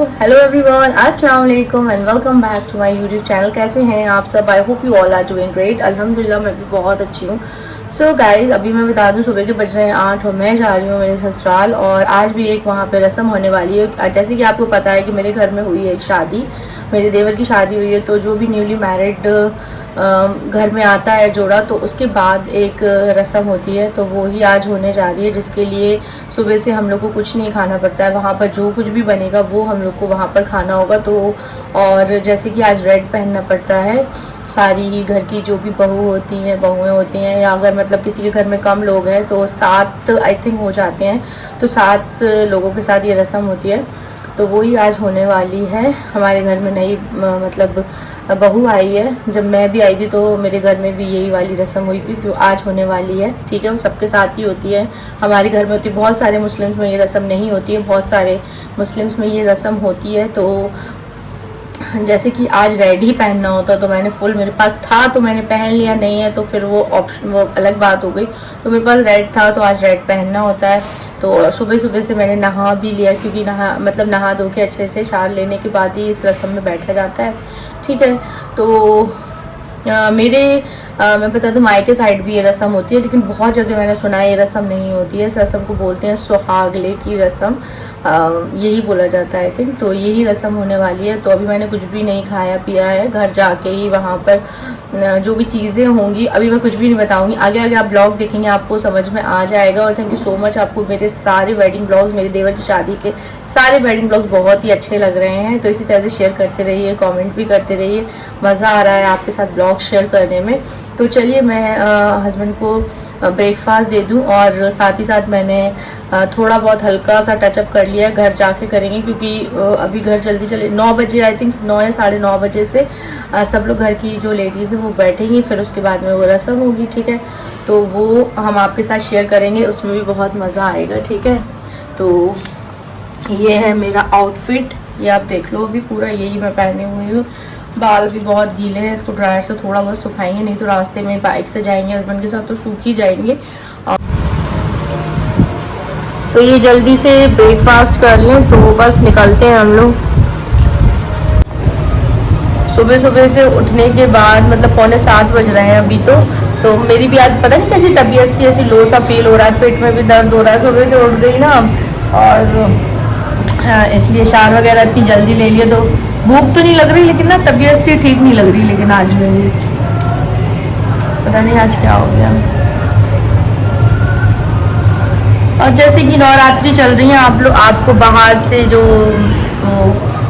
Hello everyone, अस्सलाम वालेकुम and welcome back to my YouTube channel. कैसे हैं आप सब? I hope you all are doing great. अल्हम्दुलिल्लाह मैं भी बहुत अच्छी हूँ। सो गाइस, अभी मैं बता दूँ सुबह के बज रहे हैं 8 और मैं जा रही हूँ मेरे ससुराल। और आज भी एक वहाँ पे रस्म होने वाली है। जैसे कि आपको पता है कि मेरे घर में हुई है एक शादी, मेरे देवर की शादी हुई है। तो जो भी न्यूली मैरिड घर में आता है जोड़ा, तो उसके बाद एक रस्म होती है, तो वो ही आज होने जा रही है, जिसके लिए सुबह से हम लोग को कुछ नहीं खाना पड़ता है। वहाँ पर जो कुछ भी बनेगा वो हम लोग को वहाँ पर खाना होगा। तो और जैसे कि आज रेड पहनना पड़ता है, सारी ही घर की जो भी बहुएं होती हैं, या अगर मतलब किसी के घर में कम लोग हैं तो 7 आई थिंक हो जाते हैं, तो 7 लोगों के साथ ये रस्म होती है। तो वही आज होने वाली है। हमारे घर में नई मतलब बहू आई है। जब मैं भी आई थी तो मेरे घर में भी यही वाली रस्म हुई थी जो आज होने वाली है। ठीक है, वो सबके साथ ही होती है, हमारे घर में होती है। बहुत सारे मुस्लिम्स में ये रस्म नहीं होती है, बहुत सारे मुस्लिम्स में ये रस्म होती है। तो जैसे कि आज रेड ही पहनना होता, तो मैंने फुल, मेरे पास था तो मैंने पहन लिया, नहीं है तो फिर वो ऑप्शन, वो अलग बात हो गई। तो मेरे पास रेड था तो आज रेड पहनना होता है। तो सुबह सुबह से मैंने नहा भी लिया, क्योंकि नहा धो के अच्छे से शार लेने के बाद ही इस रस्म में बैठा जाता है। ठीक है, तो मैं बता दूँ, मायके साइड भी ये रस्म होती है, लेकिन बहुत जगह मैंने सुना है ये रस्म नहीं होती है। इस रस्म को बोलते हैं सुहागले की रस्म, यही बोला जाता है आई थिंक। तो यही रस्म होने वाली है। तो अभी मैंने कुछ भी नहीं खाया पिया है, घर जाके ही वहाँ पर जो भी चीज़ें होंगी, अभी मैं कुछ भी नहीं बताऊँगी, आगे आगे आप ब्लॉग देखेंगे आपको समझ में आ जाएगा। और थैंक यू सो मच, आपको मेरे सारे वेडिंग ब्लॉग्स, मेरे देवर की शादी के सारे वेडिंग ब्लॉग्स बहुत ही अच्छे लग रहे हैं। तो इसी तरह से शेयर करते रहिए, कमेंट भी करते रहिए, मज़ा आ रहा है आपके साथ ब्लॉग शेयर करने में। तो चलिए मैं हस्बैंड को ब्रेकफास्ट दे दूं, और साथ ही साथ मैंने थोड़ा बहुत हल्का सा टचअप कर लिया है। घर जाके करेंगे, क्योंकि अभी घर जल्दी चले 9 बजे, आई थिंक 9 या 9:30 बजे से सब लोग घर की जो लेडीज़ हैं वो बैठेंगी, फिर उसके बाद में वो रस्म होगी। ठीक है, तो वो हम आपके साथ शेयर करेंगे, उसमें भी बहुत मज़ा आएगा। ठीक है, तो ये है मेरा आउटफिट, ये आप देख लो, अभी पूरा यही मैं पहनी हुई हूँ। बाल भी बहुत गीले हैं, इसको ड्रायर से थोड़ा बहुत सुखाएंगे, नहीं तो रास्ते में बाइक से जाएंगे हस्बैंड के साथ तो सूख ही जाएंगे। तो ये जल्दी से ब्रेकफास्ट कर लें तो बस निकलते हैं हम लोग। सुबह सुबह से उठने के बाद, मतलब 6:45 बज रहे हैं अभी। तो मेरी भी आज पता नहीं कैसी तबीयत सी ऐसी लो सा फील हो रहा है, पेट में भी दर्द हो रहा है। सुबह से उठ गई ना, और हाँ, इसलिए शार वगैरह इतनी जल्दी ले लिया, तो भूख तो नहीं लग रही, लेकिन ना तबीयत से ठीक नहीं लग रही। लेकिन आज मेरी पता नहीं आज क्या हो गया। और जैसे कि नवरात्रि चल रही है, आपको बाहर से जो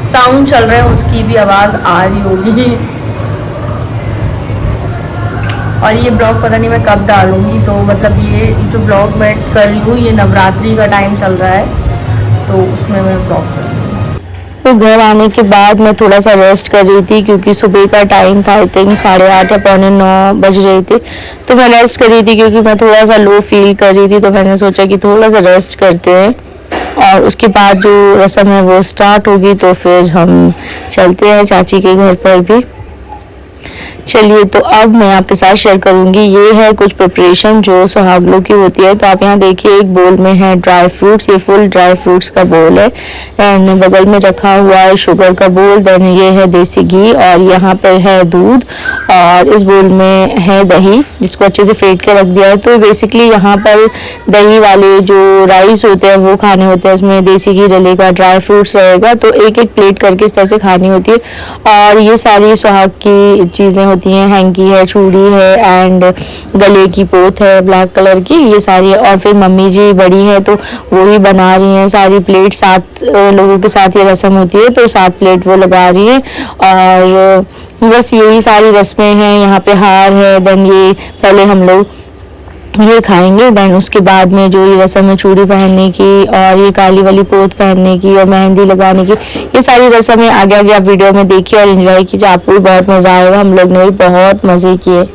साउंड चल रहा है उसकी भी आवाज़ आ रही होगी। और ये ब्लॉग पता नहीं मैं कब डालूंगी, तो मतलब ये जो ब्लॉग मैं कर रही हूँ ये नवरात्रि का टाइम चल रहा है, तो उसमें मैं ब्लॉग कर रही हूँ। तो घर आने के बाद मैं थोड़ा सा रेस्ट कर रही थी, क्योंकि सुबह का टाइम था, आई थिंक 8:30 या 8:45 बज रही थी। तो मैं रेस्ट कर रही थी, क्योंकि मैं थोड़ा सा लो फील कर रही थी। तो मैंने सोचा कि थोड़ा सा रेस्ट करते हैं, और उसके बाद जो रस्म है वो स्टार्ट होगी, तो फिर हम चलते हैं चाची के घर पर भी। चलिए, तो अब मैं आपके साथ शेयर करूंगी, ये है कुछ प्रिपरेशन जो सुहागलों की होती है। तो आप यहाँ देखिए, एक बोल में है ड्राई फ्रूट्स, ये फुल ड्राई फ्रूट्स का बोल है। एंड बगल में रखा हुआ है शुगर का बोल, देन ये है देसी घी, और यहाँ पर है दूध, और इस बोल में है दही, जिसको अच्छे से फेंट के रख दिया है। तो बेसिकली यहाँ पर दही वाले जो राइस होते हैं वो खाने होते हैं, इसमें देसी घी डलेगा, ड्राई फ्रूट्स रहेगा। तो एक एक प्लेट करके इस तरह से खानी होती है। और ये सारी सुहाग की चीज़ें होती हैं, हैंकी है, चूड़ी है, एंड गले की पोत है ब्लैक कलर की, ये सारी। और फिर मम्मी जी बड़ी है तो वो ही बना रही हैं सारी प्लेट। 7 लोगों के साथ ये रस्म होती है, तो 7 प्लेट वो लगा रही हैं। और बस यही सारी रस्में हैं। यहाँ पे हार है, देन ये पहले हम लोग ये खाएंगे, देन उसके बाद में जो ये रस्म है चूड़ी पहनने की, और ये काली वाली पोत पहनने की, और मेहंदी लगाने की, ये सारी रस्में आगे आगे आप वीडियो में देखिए और एंजॉय कीजिए, आपको भी बहुत मज़ा आएगा। हम लोग ने भी बहुत मज़े किए।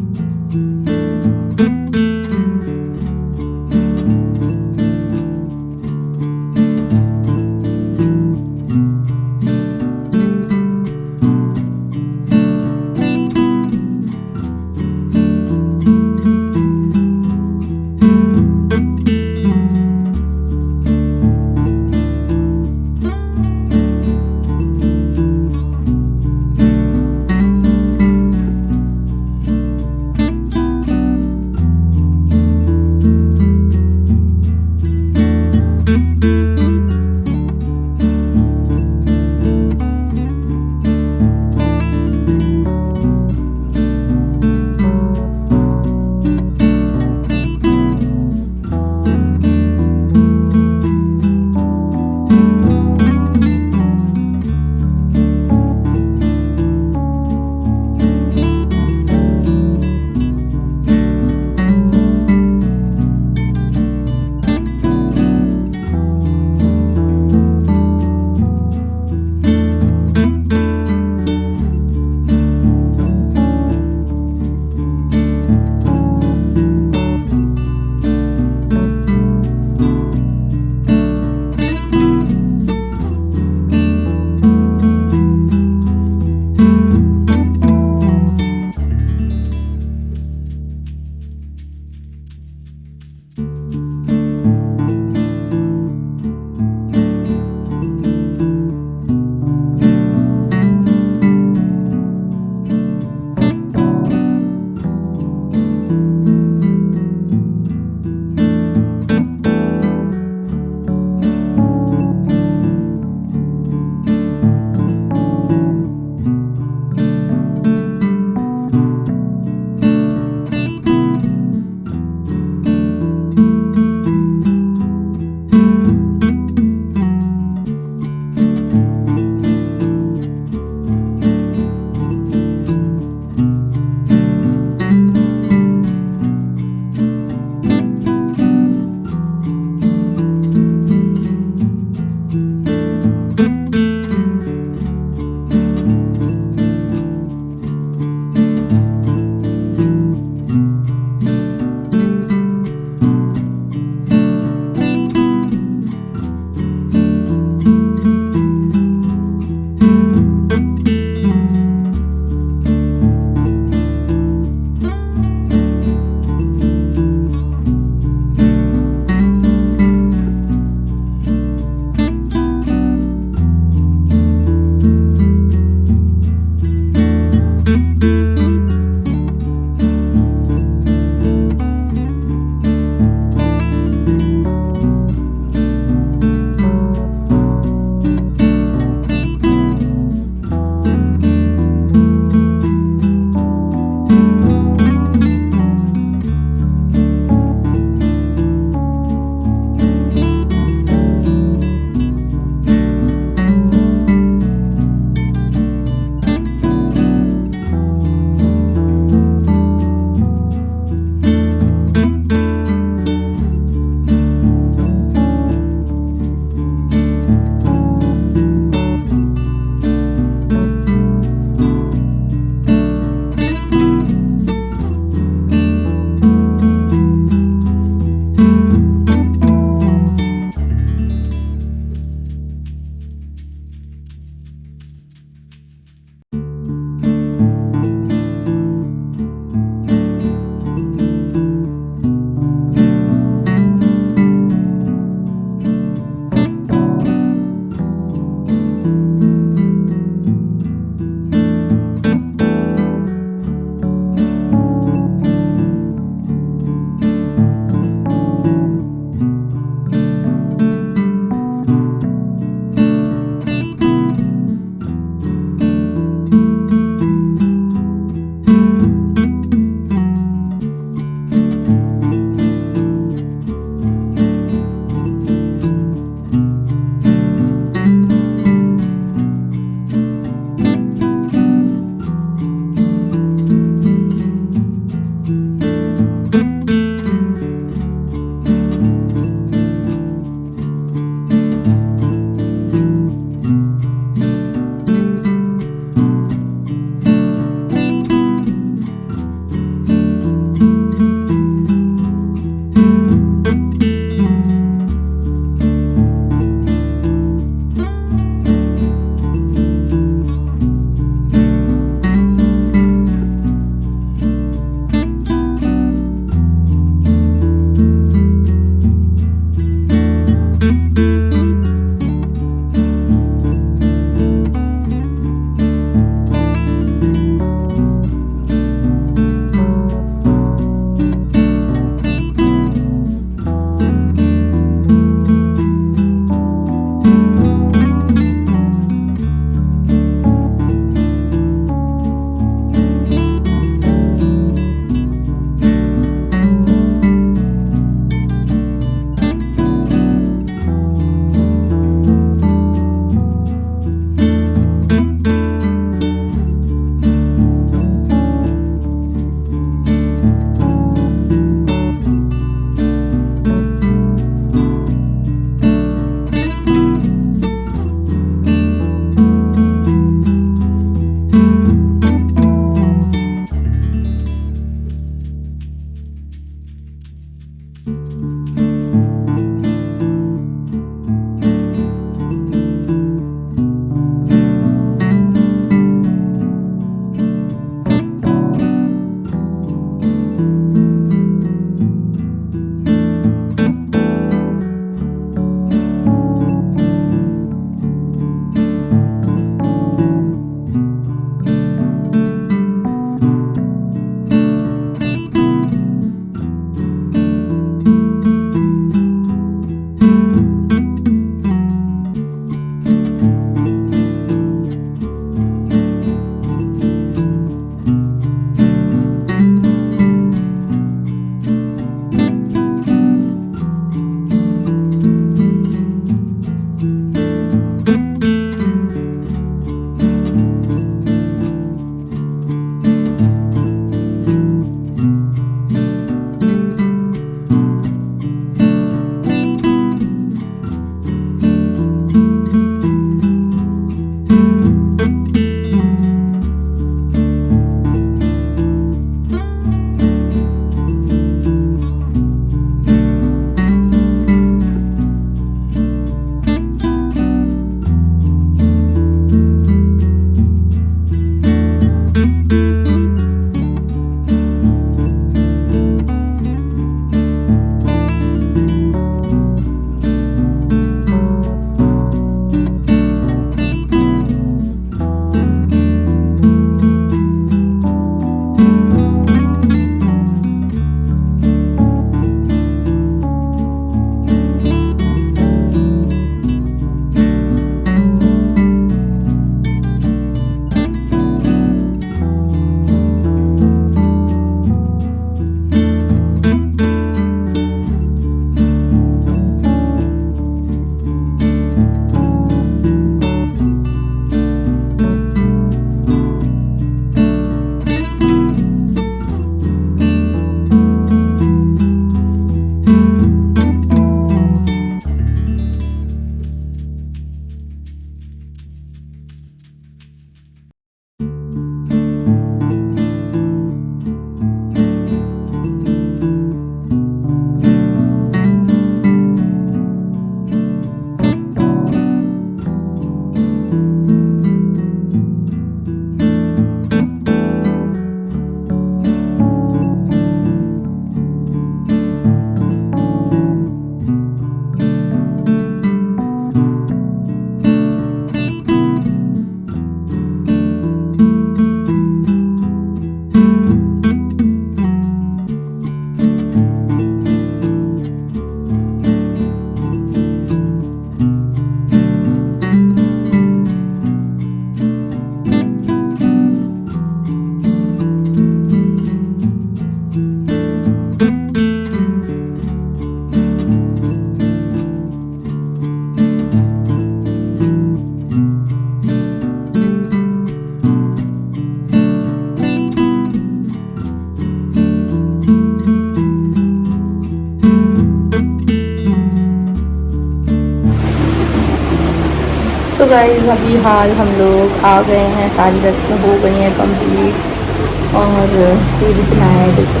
तो गाइस अभी हाल हम लोग आ गए हैं, सारी रस्में हो गई हैं कंप्लीट और ये भी बनाया है देखो।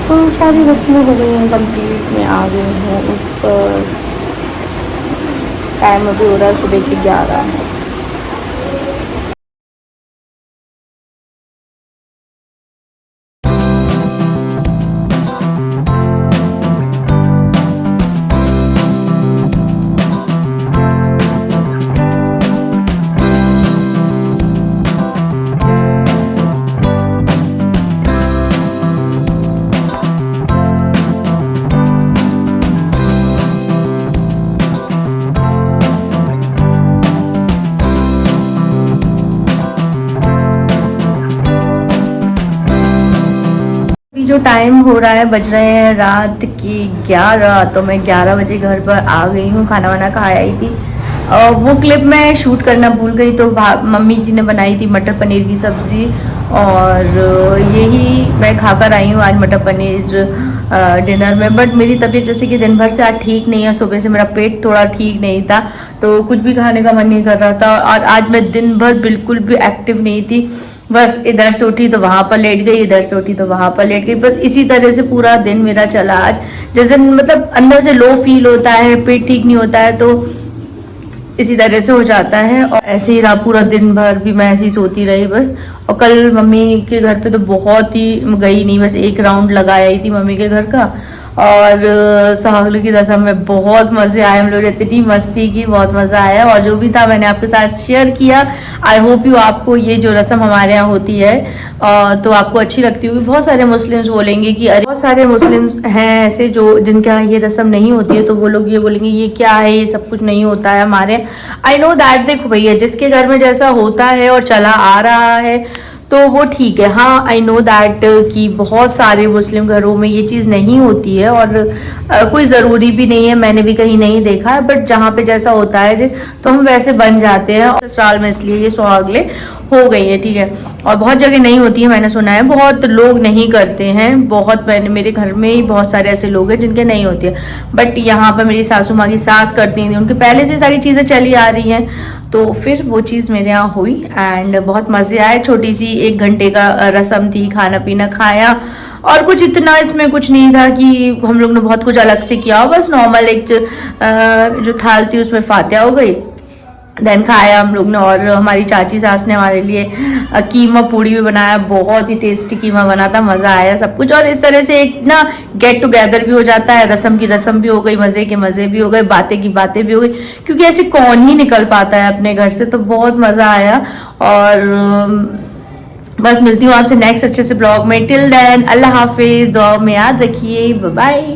तो सारी रस्में हो गई हैं कंप्लीट, मैं आ गई हूँ ऊपर। टाइम अभी हो रहा है सुबह के 11। जो टाइम हो रहा है बज रहे हैं रात की 11, तो मैं 11 बजे घर पर आ गई हूँ। खाना वाना खा आई थी। वो क्लिप मैं शूट करना भूल गई, तो मम्मी जी ने बनाई थी मटर पनीर की सब्ज़ी और यही मैं खाकर आई हूँ आज मटर पनीर डिनर में। बट मेरी तबीयत जैसे कि दिन भर से आज ठीक नहीं है, सुबह से मेरा पेट थोड़ा ठीक नहीं था तो कुछ भी खाने का मन नहीं कर रहा था और आज मैं दिन भर बिल्कुल भी एक्टिव नहीं थी। बस इधर से उठी तो वहाँ पर लेट गई, इधर से उठी तो वहाँ पर लेट गई, बस इसी तरह से पूरा दिन मेरा चला आज। जैसे मतलब अंदर से लो फील होता है, पेट ठीक नहीं होता है तो इसी तरह से हो जाता है और ऐसे ही रहा पूरा दिन भर भी मैं ऐसे ही सोती रही बस। और कल मम्मी के घर पे तो बहुत ही गई नहीं, बस एक राउंड लगा आई थी मम्मी के घर का। और सुहागरात की रस्म में बहुत मज़े आए, हम लोग ने इतनी मस्ती की, बहुत मज़ा आया और जो भी था मैंने आपके साथ शेयर किया। आई होप यू आपको ये जो रस्म हमारे यहाँ होती है तो आपको अच्छी लगती होगी। बहुत सारे मुस्लिम्स बोलेंगे कि अरे, बहुत सारे मुस्लिम्स हैं ऐसे जो जिनके यहाँ ये रस्म नहीं होती है, तो वो लोग ये बोलेंगे ये क्या है, ये सब कुछ नहीं होता है हमारे। आई नो दैट, देखो भैया जिसके घर में जैसा होता है और चला आ रहा है तो वो ठीक है। हाँ आई नो दैट कि बहुत सारे मुस्लिम घरों में ये चीज़ नहीं होती है और कोई ज़रूरी भी नहीं है, मैंने भी कहीं नहीं देखा है। बट जहाँ पे जैसा होता है तो हम वैसे बन जाते हैं। ससुराल में इसलिए ये सुहागले हो गई है, ठीक है। और बहुत जगह नहीं होती है, मैंने सुना है बहुत लोग नहीं करते हैं, बहुत मैंने मेरे घर में ही बहुत सारे ऐसे लोग हैं जिनके नहीं होती है। बट यहाँ पर मेरी सासू माँ की सास करती थी, उनके पहले से सारी चीज़ें चली आ रही हैं तो फिर वो चीज़ मेरे यहाँ हुई एंड बहुत मज़े आए। छोटी सी 1 घंटे का रस्म थी, खाना पीना खाया और कुछ इतना इसमें कुछ नहीं था कि हम लोग ने बहुत कुछ अलग से किया, बस नॉर्मल एक जो थाल थी उसमें फातिहा हो गई, देन खाया हम लोग ने। और हमारी चाची सास ने हमारे लिए कीमा पूड़ी भी बनाया, बहुत ही टेस्टी कीमा बना था, मज़ा आया सब कुछ। और इस तरह से एक ना गेट टुगेदर भी हो जाता है, रस्म की रस्म भी हो गई, मज़े के मज़े भी हो गए, बातें की बातें भी हो गई, क्योंकि ऐसे कौन ही निकल पाता है अपने घर से। तो बहुत मज़ा आया और बस मिलती हूँ आपसे नेक्स्ट अच्छे से ब्लॉग में। टिल देन अल्लाह हाफिज़, दुआ में याद रखिए, बाय बाय।